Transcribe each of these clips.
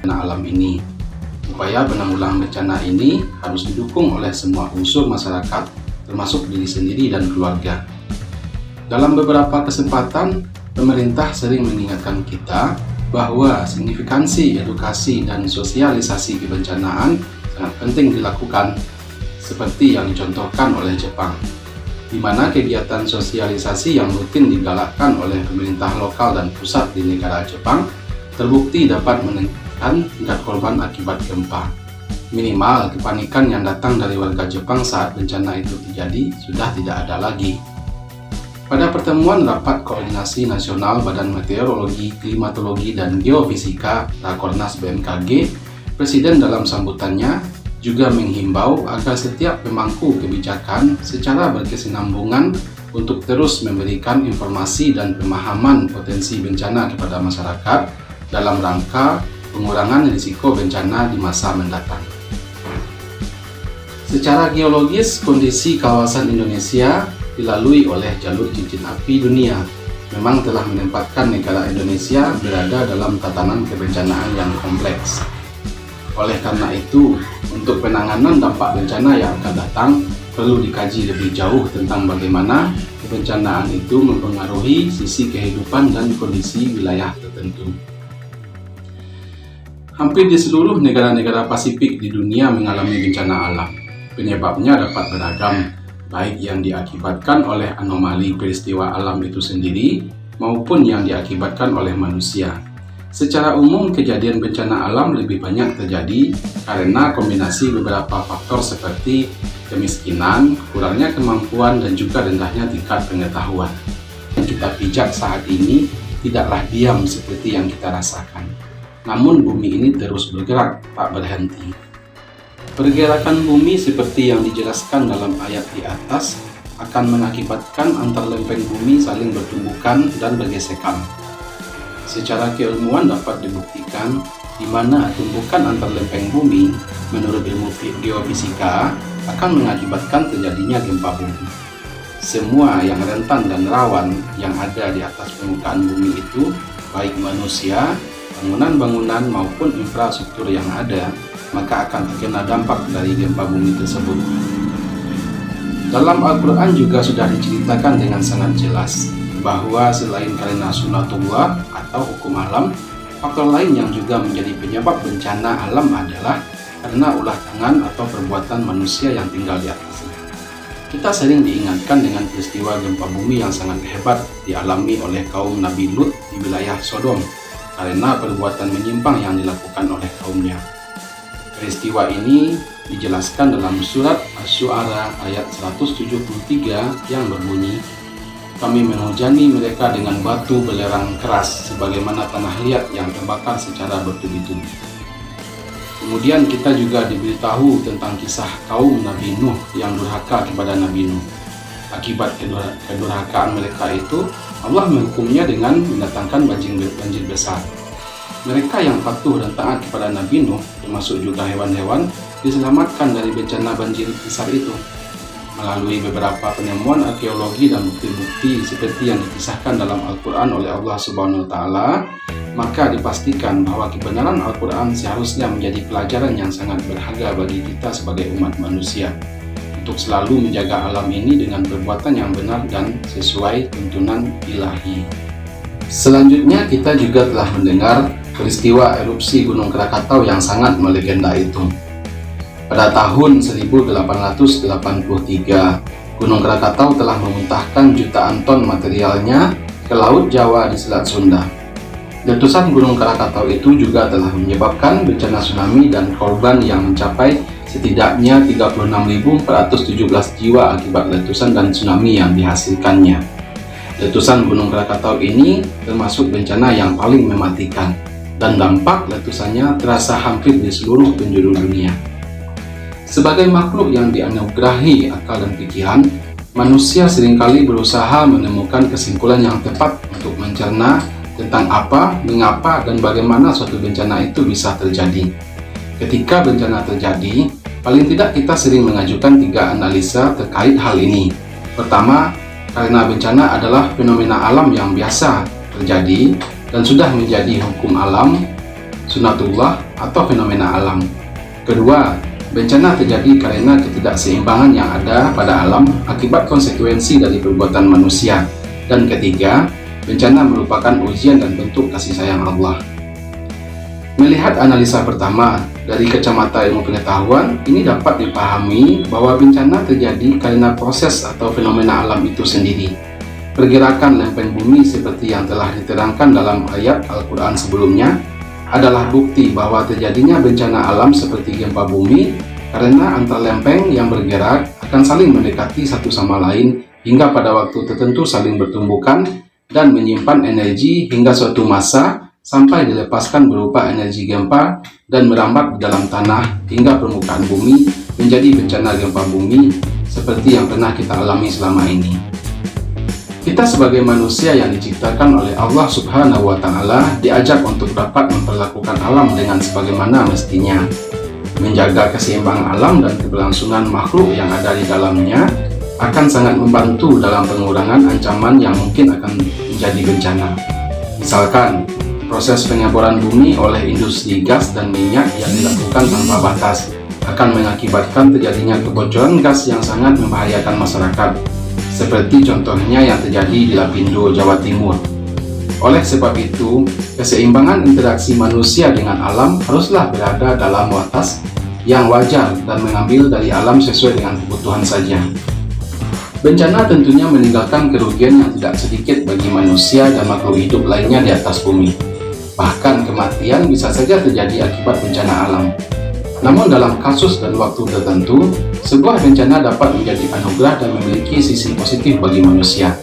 bencana alam ini. Upaya penanggulangan bencana ini harus didukung oleh semua unsur masyarakat, termasuk diri sendiri dan keluarga. Dalam beberapa kesempatan, pemerintah sering mengingatkan kita bahwa signifikansi edukasi dan sosialisasi kebencanaan sangat penting dilakukan, seperti yang dicontohkan oleh Jepang, di mana kegiatan sosialisasi yang rutin digalakkan oleh pemerintah lokal dan pusat di negara Jepang terbukti dapat menekan tingkat korban akibat gempa. Minimal kepanikan yang datang dari warga Jepang saat bencana itu terjadi sudah tidak ada lagi. Pada pertemuan Rapat Koordinasi Nasional Badan Meteorologi, Klimatologi, dan Geofisika Rakornas BMKG, Presiden dalam sambutannya juga menghimbau agar setiap pemangku kebijakan secara berkesinambungan untuk terus memberikan informasi dan pemahaman potensi bencana kepada masyarakat dalam rangka pengurangan risiko bencana di masa mendatang. Secara geologis, kondisi kawasan Indonesia dilalui oleh jalur cincin api dunia memang telah menempatkan negara Indonesia berada dalam tatanan kebencanaan yang kompleks. Oleh karena itu, untuk penanganan dampak bencana yang akan datang, perlu dikaji lebih jauh tentang bagaimana kebencanaan itu mempengaruhi sisi kehidupan dan kondisi wilayah tertentu. Hampir di seluruh negara-negara Pasifik di dunia mengalami bencana alam. Penyebabnya dapat beragam, baik yang diakibatkan oleh anomali peristiwa alam itu sendiri maupun yang diakibatkan oleh manusia. Secara umum, kejadian bencana alam lebih banyak terjadi karena kombinasi beberapa faktor seperti kemiskinan, kurangnya kemampuan, dan juga rendahnya tingkat pengetahuan. Yang kita pijak saat ini tidaklah diam seperti yang kita rasakan. Namun bumi ini terus bergerak, tak berhenti. Pergerakan bumi seperti yang dijelaskan dalam ayat di atas akan mengakibatkan antar lempeng bumi saling bertumbukan dan bergesekan. Secara keilmuan dapat dibuktikan di mana tumbukan antar lempeng bumi menurut ilmu geofisika akan mengakibatkan terjadinya gempa bumi. Semua yang rentan dan rawan yang ada di atas permukaan bumi itu, baik manusia, bangunan-bangunan maupun infrastruktur yang ada, maka akan terkena dampak dari gempa bumi tersebut. Dalam Al-Quran juga sudah diceritakan dengan sangat jelas bahwa selain karena sunatullah atau hukum alam, faktor lain yang juga menjadi penyebab bencana alam adalah karena ulah tangan atau perbuatan manusia yang tinggal di atasnya. Kita sering diingatkan dengan peristiwa gempa bumi yang sangat hebat dialami oleh kaum Nabi Lut di wilayah Sodom karena perbuatan menyimpang yang dilakukan oleh kaumnya. Peristiwa ini dijelaskan dalam surat Asy-Syu'ara ayat 173 yang berbunyi, "Kami menghujani mereka dengan batu belerang keras sebagaimana tanah liat yang terbakar secara bertubi-tubi." Kemudian kita juga diberitahu tentang kisah kaum Nabi Nuh yang durhaka kepada Nabi Nuh. Akibat kedurhakaan mereka itu, Allah menghukumnya dengan mendatangkan banjir besar. Mereka yang patuh dan taat kepada Nabi Nuh, termasuk juga hewan-hewan, diselamatkan dari bencana banjir besar itu. Melalui beberapa penemuan arkeologi dan bukti-bukti seperti yang dikisahkan dalam Al-Quran oleh Allah Subhanahu wa Ta'ala, maka dipastikan bahwa kebenaran Al-Quran seharusnya menjadi pelajaran yang sangat berharga bagi kita sebagai umat manusia, untuk selalu menjaga alam ini dengan perbuatan yang benar dan sesuai tuntunan ilahi. Selanjutnya kita juga telah mendengar peristiwa erupsi Gunung Krakatau yang sangat melegenda itu. Pada tahun 1883, Gunung Krakatau telah memuntahkan jutaan ton materialnya ke Laut Jawa di Selat Sunda. Letusan Gunung Krakatau itu juga telah menyebabkan bencana tsunami dan korban yang mencapai setidaknya 36.417 jiwa akibat letusan dan tsunami yang dihasilkannya. Letusan Gunung Krakatau ini termasuk bencana yang paling mematikan, dan dampak letusannya terasa hampir di seluruh penjuru dunia. Sebagai makhluk yang dianugerahi akal dan pikiran, manusia seringkali berusaha menemukan kesimpulan yang tepat untuk mencerna tentang apa, mengapa, dan bagaimana suatu bencana itu bisa terjadi. Ketika bencana terjadi, paling tidak kita sering mengajukan 3 analisa terkait hal ini. Pertama, karena bencana adalah fenomena alam yang biasa terjadi dan sudah menjadi hukum alam, sunatullah, atau fenomena alam. Kedua, bencana terjadi karena ketidakseimbangan yang ada pada alam akibat konsekuensi dari perbuatan manusia. Dan ketiga, bencana merupakan ujian dan bentuk kasih sayang Allah. Melihat analisa pertama, dari kacamata ilmu pengetahuan, ini dapat dipahami bahwa bencana terjadi karena proses atau fenomena alam itu sendiri. Pergerakan lempeng bumi seperti yang telah diterangkan dalam ayat Al-Quran sebelumnya adalah bukti bahwa terjadinya bencana alam seperti gempa bumi karena antar lempeng yang bergerak akan saling mendekati satu sama lain hingga pada waktu tertentu saling bertumbukan dan menyimpan energi hingga suatu masa sampai dilepaskan berupa energi gempa dan merambat di dalam tanah hingga permukaan bumi menjadi bencana gempa bumi seperti yang pernah kita alami selama ini. Kita sebagai manusia yang diciptakan oleh Allah Subhanahu wa Ta'ala diajak untuk dapat memperlakukan alam dengan sebagaimana mestinya. Menjaga keseimbangan alam dan keberlangsungan makhluk yang ada di dalamnya akan sangat membantu dalam pengurangan ancaman yang mungkin akan menjadi bencana. Misalkan, proses pengeboran bumi oleh industri gas dan minyak yang dilakukan tanpa batas akan mengakibatkan terjadinya kebocoran gas yang sangat membahayakan masyarakat, seperti contohnya yang terjadi di Lapindo, Jawa Timur. Oleh sebab itu, keseimbangan interaksi manusia dengan alam haruslah berada dalam batas yang wajar dan mengambil dari alam sesuai dengan kebutuhan saja. Bencana tentunya meninggalkan kerugian yang tidak sedikit bagi manusia dan makhluk hidup lainnya di atas bumi. Bahkan kematian bisa saja terjadi akibat bencana alam. Namun dalam kasus dan waktu tertentu, sebuah bencana dapat menjadi anugerah dan memiliki sisi positif bagi manusia.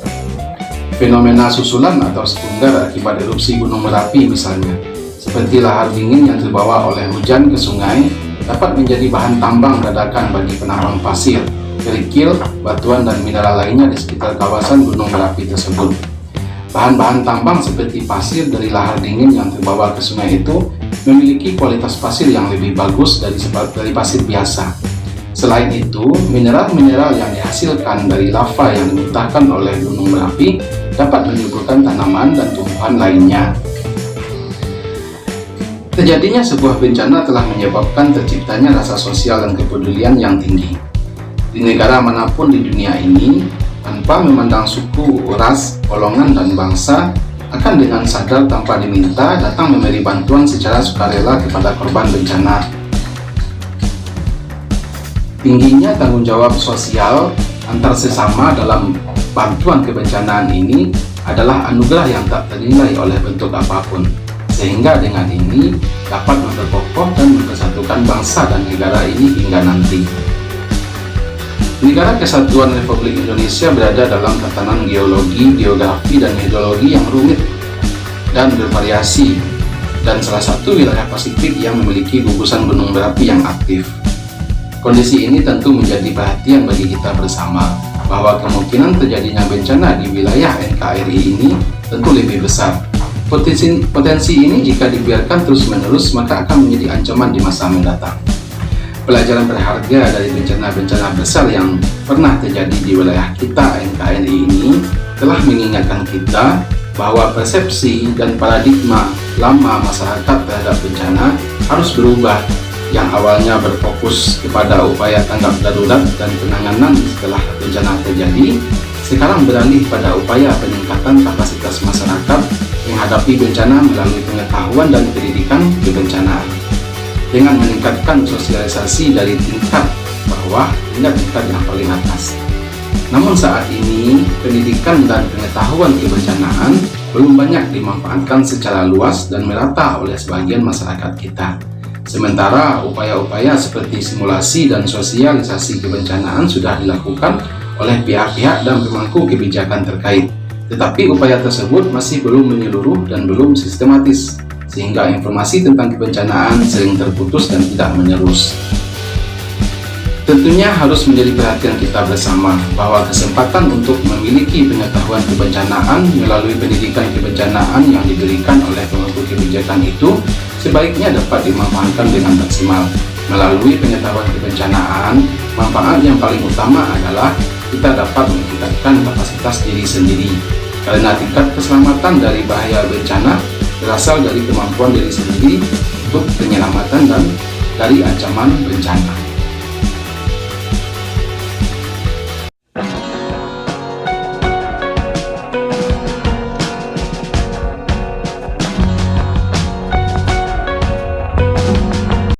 Fenomena susulan atau sekunder akibat erupsi Gunung Merapi misalnya, seperti lahar dingin yang terbawa oleh hujan ke sungai, dapat menjadi bahan tambang dadakan bagi penambang pasir, kerikil, batuan dan mineral lainnya di sekitar kawasan Gunung Merapi tersebut. Bahan-bahan tambang seperti pasir dari lahar dingin yang terbawa ke sungai itu memiliki kualitas pasir yang lebih bagus dari pasir biasa. Selain itu, mineral-mineral yang dihasilkan dari lava yang dimuntahkan oleh Gunung Merapi dapat menyuburkan tanaman dan tumbuhan lainnya. Terjadinya sebuah bencana telah menyebabkan terciptanya rasa sosial dan kepedulian yang tinggi. Di negara manapun di dunia ini, tanpa memandang suku, ras, golongan, dan bangsa, akan dengan sadar tanpa diminta datang memberi bantuan secara sukarela kepada korban bencana. Tingginya tanggung jawab sosial antar sesama dalam bantuan kebencanaan ini adalah anugerah yang tak ternilai oleh bentuk apapun, sehingga dengan ini dapat memperkokoh dan mempersatukan bangsa dan negara ini hingga nanti. Negara Kesatuan Republik Indonesia berada dalam tatanan geologi, geografi, dan hidrologi yang rumit dan bervariasi, dan salah satu wilayah Pasifik yang memiliki gugusan gunung berapi yang aktif. Kondisi ini tentu menjadi perhatian bagi kita bersama, bahwa kemungkinan terjadinya bencana di wilayah NKRI ini tentu lebih besar. Potensi ini jika dibiarkan terus-menerus maka akan menjadi ancaman di masa mendatang. Pelajaran berharga dari bencana-bencana besar yang pernah terjadi di wilayah kita NKRI ini telah mengingatkan kita bahwa persepsi dan paradigma lama masyarakat terhadap bencana harus berubah, yang awalnya berfokus kepada upaya tanggap darurat dan penanganan setelah bencana terjadi, sekarang beralih pada upaya peningkatan kapasitas masyarakat menghadapi bencana melalui pengetahuan dan pendidikan kebencanaan, dengan meningkatkan sosialisasi dari tingkat bawah hingga tingkat yang paling atas. Namun saat ini, pendidikan dan pengetahuan kebencanaan belum banyak dimanfaatkan secara luas dan merata oleh sebagian masyarakat kita. Sementara upaya-upaya seperti simulasi dan sosialisasi kebencanaan sudah dilakukan oleh pihak-pihak dan pemangku kebijakan terkait. Tetapi upaya tersebut masih belum menyeluruh dan belum sistematis, sehingga informasi tentang kebencanaan sering terputus dan tidak menerus. Tentunya harus menjadi perhatian kita bersama bahwa kesempatan untuk memiliki pengetahuan kebencanaan melalui pendidikan kebencanaan yang diberikan oleh pemangku kebijakan itu sebaiknya dapat dimanfaatkan dengan maksimal. Melalui pengetahuan kebencanaan, manfaat yang paling utama adalah kita dapat meningkatkan kapasitas diri sendiri, karena tingkat keselamatan dari bahaya bencana berasal dari kemampuan diri sendiri untuk penyelamatan dan dari ancaman bencana.